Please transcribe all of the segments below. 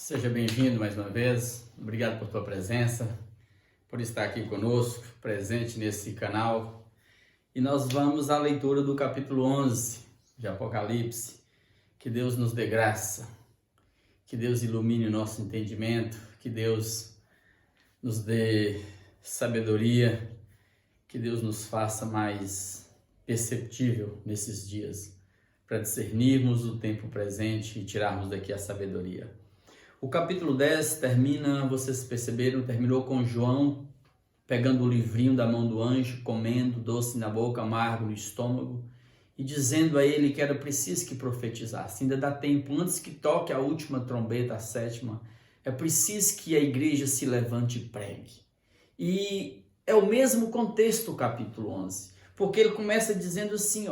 Seja bem-vindo mais uma vez, obrigado por tua presença, por estar aqui conosco, presente nesse canal. E nós vamos à leitura do capítulo 11 de Apocalipse. Que Deus nos dê graça, que Deus ilumine o nosso entendimento, que Deus nos dê sabedoria, que Deus nos faça mais perceptível nesses dias, para discernirmos o tempo presente e tirarmos daqui a sabedoria. O capítulo 10 termina, vocês perceberam, terminou com João pegando o livrinho da mão do anjo, comendo, doce na boca, amargo no estômago, e dizendo a ele que era preciso que profetizasse. Ainda dá tempo, antes que toque a última trombeta, a sétima, é preciso que a igreja se levante e pregue. E é o mesmo contexto o capítulo 11, porque ele começa dizendo assim,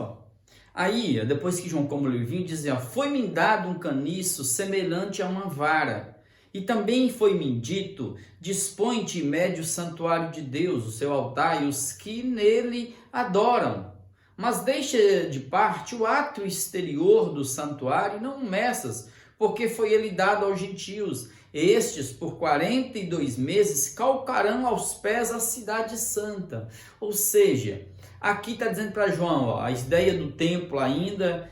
aí, depois que João come o livrinho, diz, foi-me dado um caniço semelhante a uma vara, e também foi-me dito, dispõe-te e mede o santuário de Deus, o seu altar, e os que nele adoram. Mas deixa de parte o ato exterior do santuário, e não meças, porque foi ele dado aos gentios. Estes, por 42 meses, calcarão aos pés a cidade santa. Ou seja, aqui está dizendo para João, a ideia do templo ainda,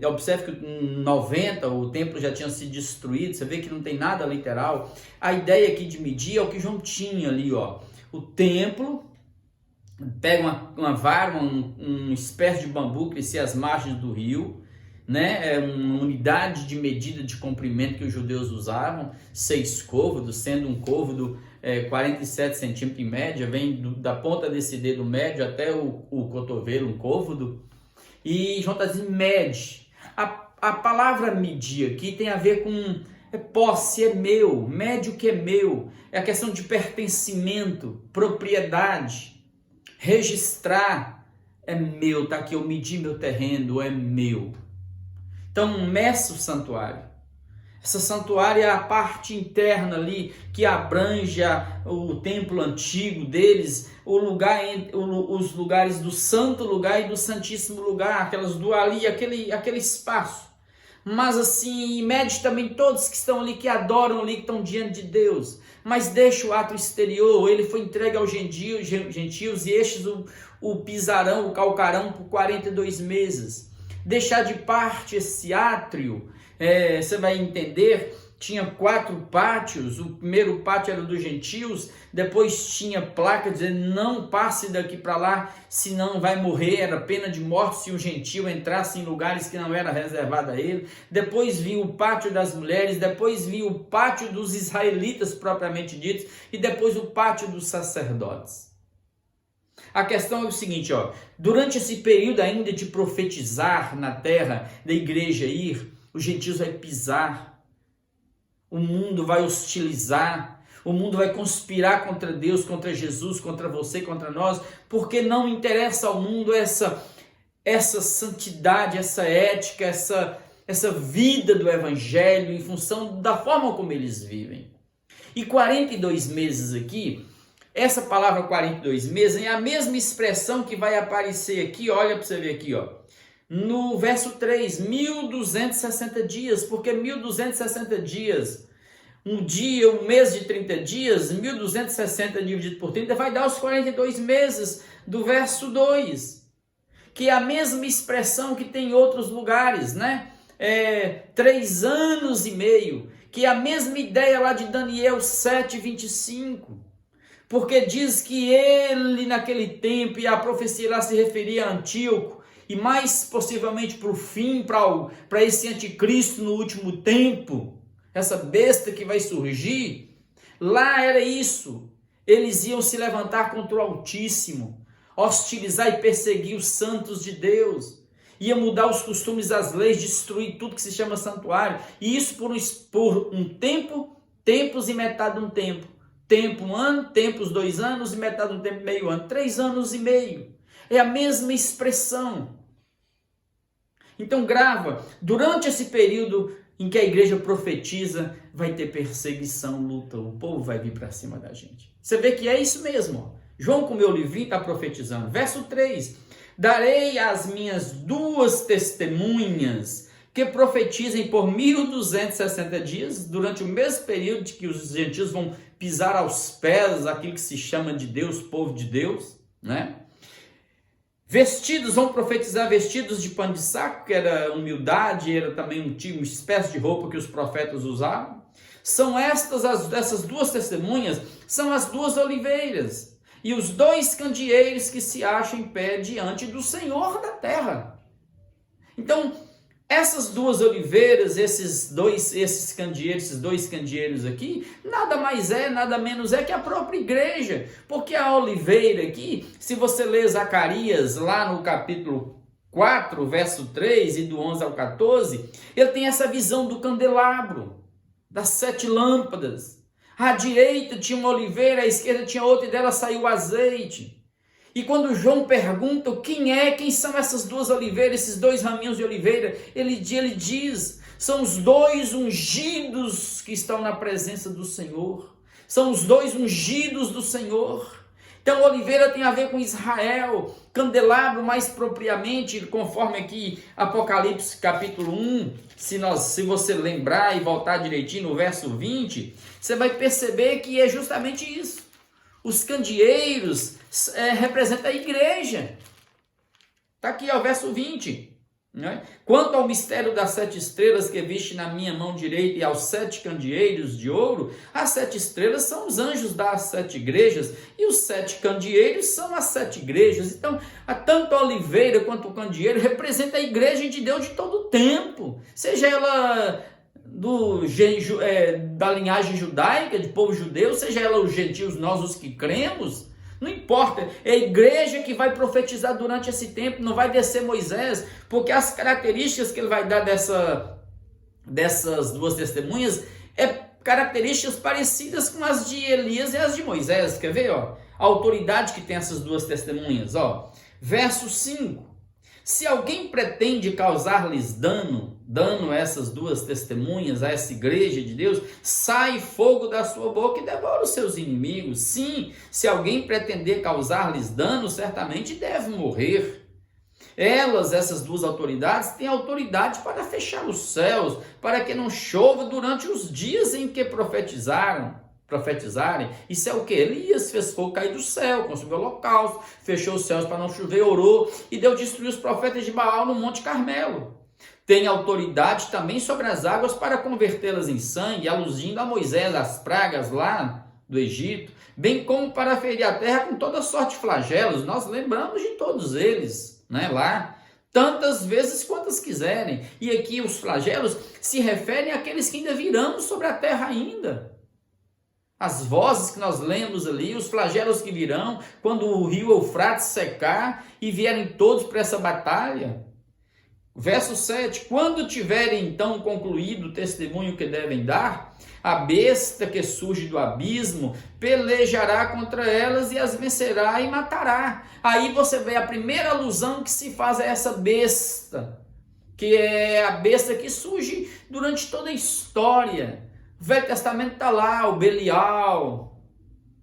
observe que em 90 o templo já tinha sido destruído, você vê que não tem nada literal. A ideia aqui de medir é o que João tinha ali, o templo, pega uma vara, uma espécie de bambu, crescia às margens do rio, né? É uma unidade de medida de comprimento que os judeus usavam, 6 côvados, sendo um côvado 47 centímetros em média, vem da ponta desse dedo médio até o cotovelo, um côvado. E João está dizendo mede. A palavra medir aqui tem a ver com posse, é meu, mede o que é meu, é a questão de pertencimento, propriedade, registrar, é meu, está aqui, eu medi meu terreno, é meu. Então, meça o santuário. Essa santuário é a parte interna ali que abrange o templo antigo deles, os lugares do santo lugar e do santíssimo lugar, aquele espaço. Mas assim, mede também todos que estão ali, que adoram ali, que estão diante de Deus. Mas deixa o ato exterior, ele foi entregue aos gentios e estes o pisarão, o calcarão por 42 meses. Deixar de parte esse átrio, você vai entender, tinha 4 pátios, o primeiro pátio era dos gentios, depois tinha placa dizendo não passe daqui para lá, senão vai morrer, era pena de morte se um gentio entrasse em lugares que não era reservado a ele. Depois vinha o pátio das mulheres, depois vinha o pátio dos israelitas propriamente ditos, e depois o pátio dos sacerdotes. A questão é o seguinte, durante esse período ainda de profetizar na terra, da igreja ir, os gentios vai pisar, o mundo vai hostilizar, o mundo vai conspirar contra Deus, contra Jesus, contra você, contra nós, porque não interessa ao mundo essa santidade, essa ética, essa vida do evangelho em função da forma como eles vivem. E 42 meses aqui, essa palavra 42 meses é a mesma expressão que vai aparecer aqui, olha para você ver aqui, no verso 3, 1260 dias, porque 1260 dias, um dia, um mês de 30 dias, 1260 dividido por 30 vai dar os 42 meses do verso 2, que é a mesma expressão que tem em outros lugares, né? 3 anos e meio, que é a mesma ideia lá de Daniel 7:25. Porque diz que ele naquele tempo, e a profecia lá se referia a Antíoco, e mais possivelmente para o fim, para esse anticristo no último tempo, essa besta que vai surgir, lá era isso, eles iam se levantar contra o Altíssimo, hostilizar e perseguir os santos de Deus, ia mudar os costumes, as leis, destruir tudo que se chama santuário, e isso por um tempo, tempos e metade de um tempo. Tempo 1 ano, tempos 2 anos e metade do tempo meio ano, 3 anos e meio. É a mesma expressão. Então grava, durante esse período em que a igreja profetiza, vai ter perseguição, luta, o povo vai vir para cima da gente. Você vê que é isso mesmo. João com o meu livrinho está profetizando. Verso 3, darei às minhas 2 testemunhas que profetizem por 1260 dias, durante o mesmo período de que os gentios vão pisar aos pés aquilo que se chama de Deus, povo de Deus, né? Vestidos, vão profetizar vestidos de pano de saco, que era humildade, era também uma espécie de roupa que os profetas usavam. São essas duas testemunhas, são as duas oliveiras e os dois candeeiros que se acham em pé diante do Senhor da terra. Então, essas duas oliveiras, esses dois candeeiros aqui, nada mais é, nada menos é que a própria igreja. Porque a oliveira aqui, se você ler Zacarias lá no capítulo 4, verso 3 e do 11 ao 14, ele tem essa visão do candelabro, das 7 lâmpadas. À direita tinha uma oliveira, à esquerda tinha outra e dela saiu o azeite. E quando João pergunta quem são essas duas oliveiras, esses dois raminhos de oliveira, ele diz, são os dois ungidos que estão na presença do Senhor. São os dois ungidos do Senhor. Então, oliveira tem a ver com Israel, candelabro mais propriamente, conforme aqui Apocalipse capítulo 1, se você lembrar e voltar direitinho no verso 20, você vai perceber que é justamente isso. Os candeeiros representam a igreja. Está aqui, o verso 20. Né? Quanto ao mistério das 7 estrelas que viste na minha mão direita e aos 7 candeeiros de ouro, as 7 estrelas são os anjos das 7 igrejas e os 7 candeeiros são as 7 igrejas. Então, tanto a oliveira quanto o candeeiro representa a igreja de Deus de todo o tempo, seja ela da linhagem judaica, de povo judeu, seja ela os gentios, nós os que cremos, não importa, é a igreja que vai profetizar durante esse tempo, não vai descer Moisés, porque as características que ele vai dar dessas duas testemunhas é características parecidas com as de Elias e as de Moisés. Quer ver? A autoridade que tem essas duas testemunhas. Verso 5. Se alguém pretende causar-lhes dano a essas duas testemunhas, a essa igreja de Deus, sai fogo da sua boca e devora os seus inimigos. Sim, se alguém pretender causar-lhes dano, certamente deve morrer. Essas duas autoridades, têm autoridade para fechar os céus, para que não chova durante os dias em que profetizarem. Isso é o que? Elias fez fogo cair do céu, consumiu o holocausto, fechou os céus para não chover, orou e deu destruir os profetas de Baal no Monte Carmelo. Tem autoridade também sobre as águas para convertê-las em sangue, aludindo a Moisés, as pragas lá do Egito, bem como para ferir a terra com toda sorte de flagelos. Nós lembramos de todos eles, né, lá, tantas vezes quantas quiserem. E aqui os flagelos se referem àqueles que ainda virão sobre a terra ainda. As vozes que nós lemos ali, os flagelos que virão, quando o rio Eufrates secar e vierem todos para essa batalha. Verso 7, quando tiverem então concluído o testemunho que devem dar, a besta que surge do abismo pelejará contra elas e as vencerá e matará. Aí você vê a primeira alusão que se faz a essa besta, que é a besta que surge durante toda a história. O Velho Testamento está lá, o Belial,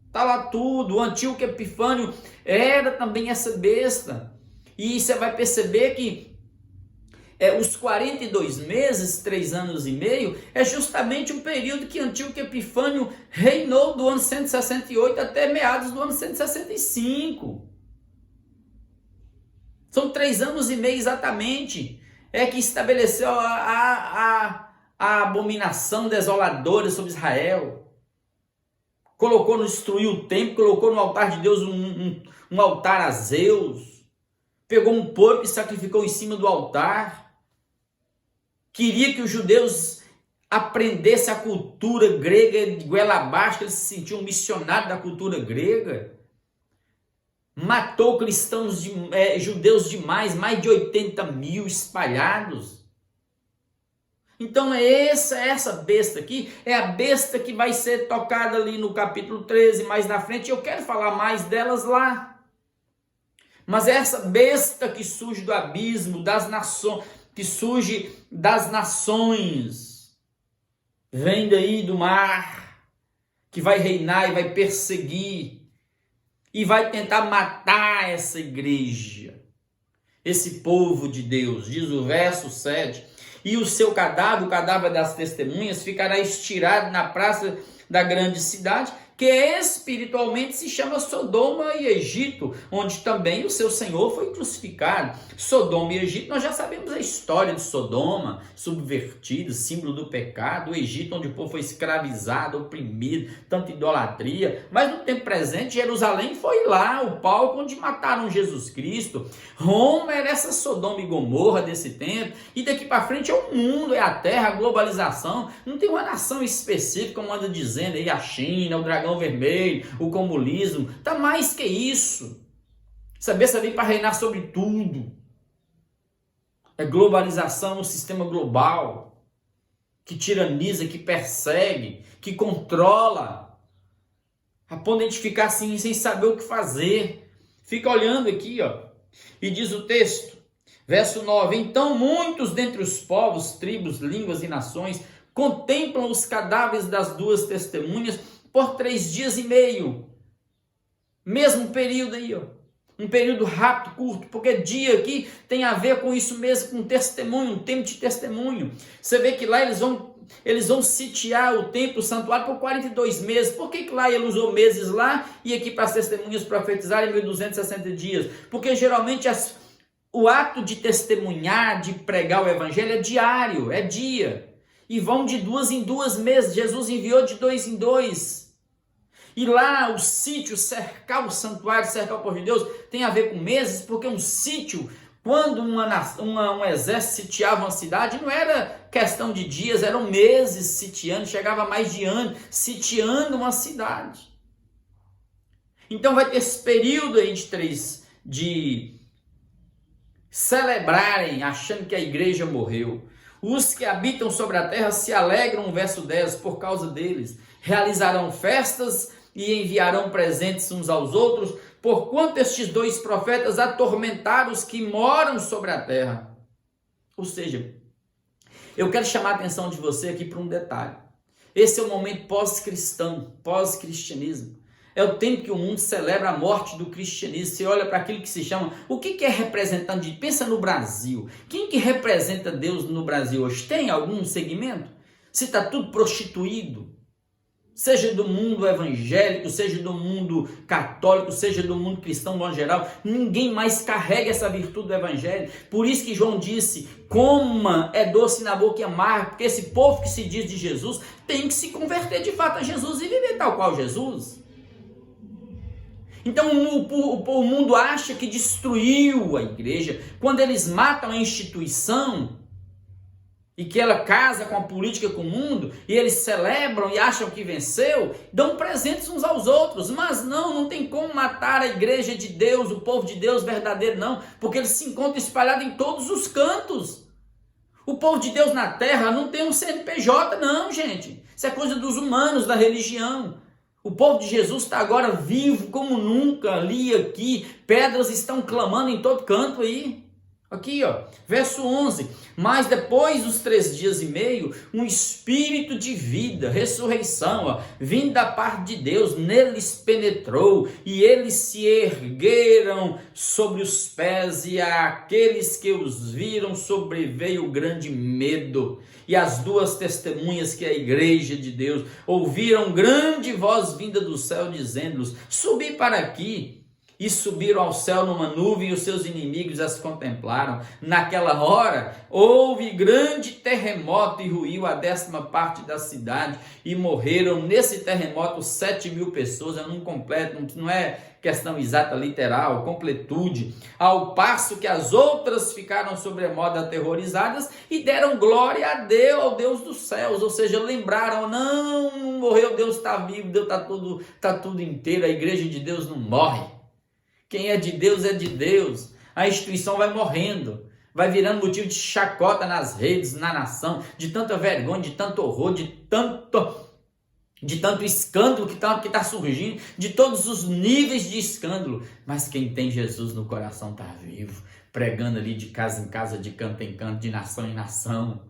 está lá tudo. O Antíoco Epifânio era também essa besta. E você vai perceber que os 42 meses, 3 anos e meio, é justamente um período que Antíoco Epifânio reinou do ano 168 até meados do ano 165. São 3 anos e meio exatamente, que estabeleceu a abominação desoladora sobre Israel. Destruiu o templo, colocou no altar de Deus um altar a Zeus. Pegou um porco e sacrificou em cima do altar. Queria que os judeus aprendessem a cultura grega de goela abaixo, que eles se sentiam missionários da cultura grega. Matou cristãos, judeus demais, mais de 80 mil espalhados. Então essa besta aqui é a besta que vai ser tocada ali no capítulo 13, mais na frente. Eu quero falar mais delas lá. Mas essa besta que surge do abismo, que surge das nações, vem daí do mar, que vai reinar e vai perseguir, e vai tentar matar essa igreja, esse povo de Deus. Diz o verso 7, e o seu cadáver, o cadáver das testemunhas, ficará estirado na praça da grande cidade, que espiritualmente se chama Sodoma e Egito, onde também o seu Senhor foi crucificado. Sodoma e Egito, nós já sabemos a história de Sodoma, subvertido, símbolo do pecado, o Egito onde o povo foi escravizado, oprimido, tanta idolatria, mas no tempo presente Jerusalém foi lá, o palco onde mataram Jesus Cristo. Roma era essa Sodoma e Gomorra desse tempo, e daqui para frente é o mundo, é a terra, a globalização, não tem uma nação específica, como anda dizendo aí, a China, o dragão vermelho, o comunismo, tá mais que isso. Essa besta vem para reinar sobre tudo. É globalização, um sistema global que tiraniza, que persegue, que controla, a ponto de ficar assim sem saber o que fazer. Fica olhando aqui, ó, e diz o texto, verso 9: então muitos dentre os povos, tribos, línguas e nações contemplam os cadáveres das duas testemunhas por 3 dias e meio. Mesmo período aí, ó. Um período rápido, curto, porque dia aqui tem a ver com isso mesmo, com testemunho, um tempo de testemunho. Você vê que lá eles vão sitiar o templo, o santuário por 42 meses. Por que lá ele usou meses lá e aqui para as testemunhas profetizarem 1260 dias? Porque geralmente o ato de testemunhar, de pregar o evangelho é diário, é dia. E vão de 2 em 2 meses. Jesus enviou de 2 em 2. E lá o sítio, cercar o santuário, cercar o povo de Deus, tem a ver com meses, porque um sítio, quando um exército sitiava uma cidade, não era questão de dias, eram meses sitiando, chegava a mais de ano, sitiando uma cidade. Então vai ter esse período aí de celebrarem, achando que a igreja morreu. Os que habitam sobre a terra se alegram, verso 10, por causa deles. Realizarão festas e enviarão presentes uns aos outros, porquanto estes 2 profetas atormentaram os que moram sobre a terra. Ou seja, eu quero chamar a atenção de você aqui para um detalhe. Esse é o momento pós-cristão, pós-cristianismo. É o tempo que o mundo celebra a morte do cristianismo. Você olha para aquilo que se chama... O que é representante? Pensa no Brasil. Quem que representa Deus no Brasil hoje? Tem algum segmento? Se está tudo prostituído, seja do mundo evangélico, seja do mundo católico, seja do mundo cristão no geral, ninguém mais carrega essa virtude do evangelho. Por isso que João disse, coma, é doce na boca e amargo, porque esse povo que se diz de Jesus tem que se converter de fato a Jesus e viver tal qual Jesus. Então o mundo acha que destruiu a igreja quando eles matam a instituição e que ela casa com a política, com o mundo, e eles celebram e acham que venceu, dão presentes uns aos outros. Mas não tem como matar a igreja de Deus, o povo de Deus verdadeiro, não, porque eles se encontram espalhados em todos os cantos. O povo de Deus na terra não tem um CNPJ, não, gente. Isso é coisa dos humanos, da religião. O povo de Jesus está agora vivo como nunca, ali, aqui. Pedras estão clamando em todo canto aí. Aqui, ó, verso 11. Mas depois dos 3 dias e meio, um espírito de vida, ressurreição, ó, vindo da parte de Deus, neles penetrou, e eles se ergueram sobre os pés, e àqueles que os viram sobreveio grande medo. E as 2 testemunhas, que é a igreja de Deus, ouviram grande voz vinda do céu, dizendo-lhes: subi para aqui. E subiram ao céu numa nuvem, e os seus inimigos as contemplaram. Naquela hora houve grande terremoto e ruiu a 10ª parte da cidade, e morreram nesse terremoto 7.000 pessoas. É um completo, não é questão exata, literal, completude. Ao passo que as outras ficaram sobremodo aterrorizadas e deram glória a Deus, ao Deus dos céus. Ou seja, lembraram, não morreu, Deus está vivo, Deus está tudo inteiro, a igreja de Deus não morre. Quem é de Deus é de Deus. A instituição vai morrendo, vai virando motivo de chacota nas redes, na nação, de tanta vergonha, de tanto horror, de tanto escândalo que está surgindo, de todos os níveis de escândalo. Mas quem tem Jesus no coração está vivo, pregando ali de casa em casa, de canto em canto, de nação em nação.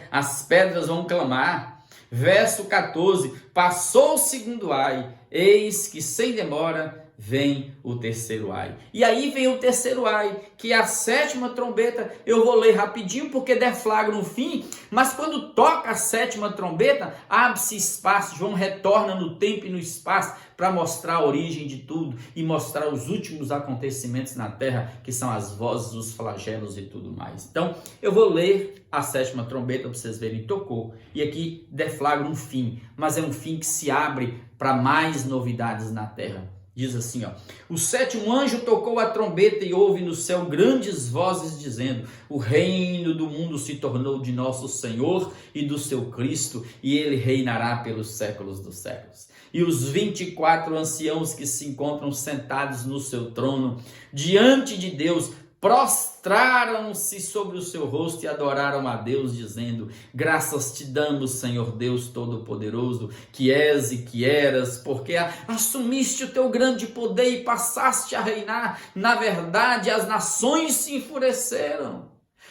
As pedras vão clamar. Verso 14: passou o segundo ai, eis que sem demora vem o terceiro ai. E aí vem o terceiro ai, que é a sétima trombeta. Eu vou ler rapidinho porque deflagra no fim, mas quando toca a sétima trombeta, abre-se espaço. João retorna no tempo e no espaço para mostrar a origem de tudo e mostrar os últimos acontecimentos na terra, que são as vozes, os flagelos e tudo mais. Então, eu vou ler a sétima trombeta para vocês verem. Tocou. E aqui deflagra um fim, mas é um fim que se abre para mais novidades na terra. Diz assim, ó: o sétimo anjo tocou a trombeta e houve no céu grandes vozes dizendo: o reino do mundo se tornou de nosso Senhor e do seu Cristo, e ele reinará pelos séculos dos séculos. E os 24 anciãos que se encontram sentados no seu trono, diante de Deus, prostraram-se sobre o seu rosto e adoraram a Deus, dizendo: graças te damos, Senhor Deus Todo-Poderoso, que és e que eras, porque assumiste o teu grande poder e passaste a reinar. Na verdade, as nações se enfureceram.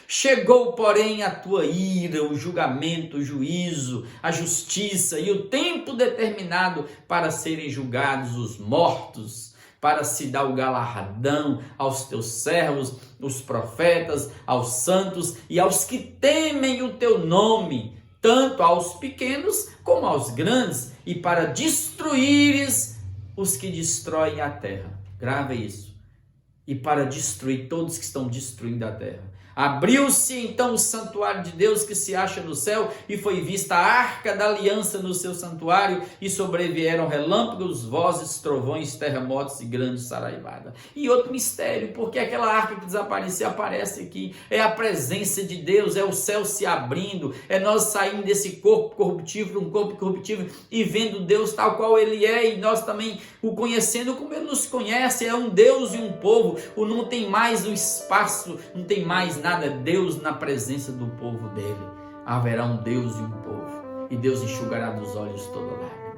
Chegou, porém, a tua ira, o julgamento, o juízo, a justiça e o tempo determinado para serem julgados os mortos, para se dar o galardão aos teus servos, os profetas, aos santos e aos que temem o teu nome, tanto aos pequenos como aos grandes, e para destruíres os que destroem a terra. Grava isso. E para destruir todos que estão destruindo a terra. Abriu-se então o santuário de Deus que se acha no céu, e foi vista a arca da aliança no seu santuário, e sobrevieram relâmpagos, vozes, trovões, terremotos e grande saraivada. E outro mistério, porque aquela arca que desapareceu aparece aqui, é a presença de Deus, é o céu se abrindo, é nós saindo desse corpo corruptível para um corpo corruptível e vendo Deus tal qual ele é, e nós também o conhecendo como ele nos conhece. É um Deus e um povo, não tem mais um espaço, não tem mais nada. Deus na presença do povo dele. Haverá um Deus e um povo, e Deus enxugará dos olhos toda lágrima.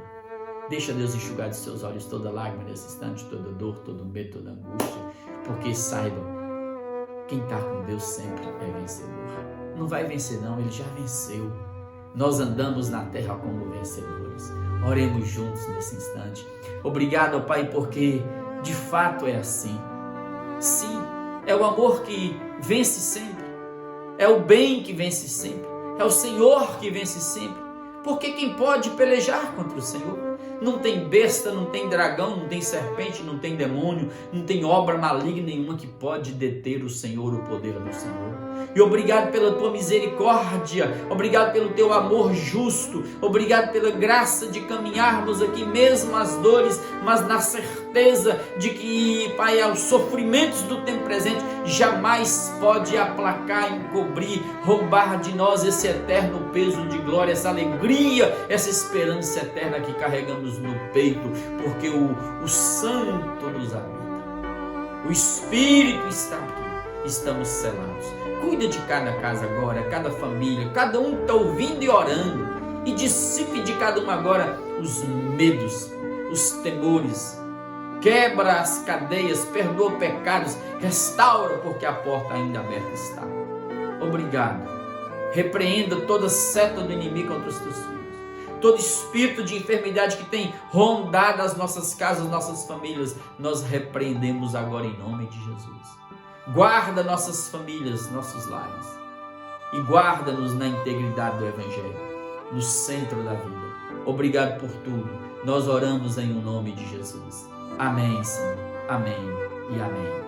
Deixa Deus enxugar dos seus olhos toda lágrima nesse instante, toda dor, todo medo, toda angústia, porque saibam, quem está com Deus sempre é vencedor. Não vai vencer não, ele já venceu. Nós andamos na terra como vencedores. Oremos juntos nesse instante. Obrigado, Pai, porque de fato é assim. Sim, é o amor que vence sempre, é o bem que vence sempre, é o Senhor que vence sempre, porque quem pode pelejar contra o Senhor? Não tem besta, não tem dragão, não tem serpente, não tem demônio, não tem obra maligna nenhuma que pode deter o Senhor, o poder do Senhor. E obrigado pela tua misericórdia, obrigado pelo teu amor justo, obrigado pela graça de caminharmos aqui mesmo as dores, mas na certeza de que, Pai, os sofrimentos do tempo presente jamais pode aplacar, encobrir, roubar de nós esse eterno peso de glória, essa alegria, essa esperança eterna que carregamos no peito, porque o Santo nos habita, o Espírito está aqui, estamos selados. Cuida de cada casa agora, cada família, cada um está ouvindo e orando, e dissipe de cada um agora os medos, os temores, quebra as cadeias, perdoa pecados, restaura, porque a porta ainda aberta está. Obrigado. Repreenda toda seta do inimigo contra os teus filhos, todo espírito de enfermidade que tem rondado as nossas casas, nossas famílias, nós repreendemos agora em nome de Jesus. Guarda nossas famílias, nossos lares, e guarda-nos na integridade do Evangelho, no centro da vida. Obrigado por tudo. Nós oramos em nome de Jesus. Amém, Senhor. Amém e amém.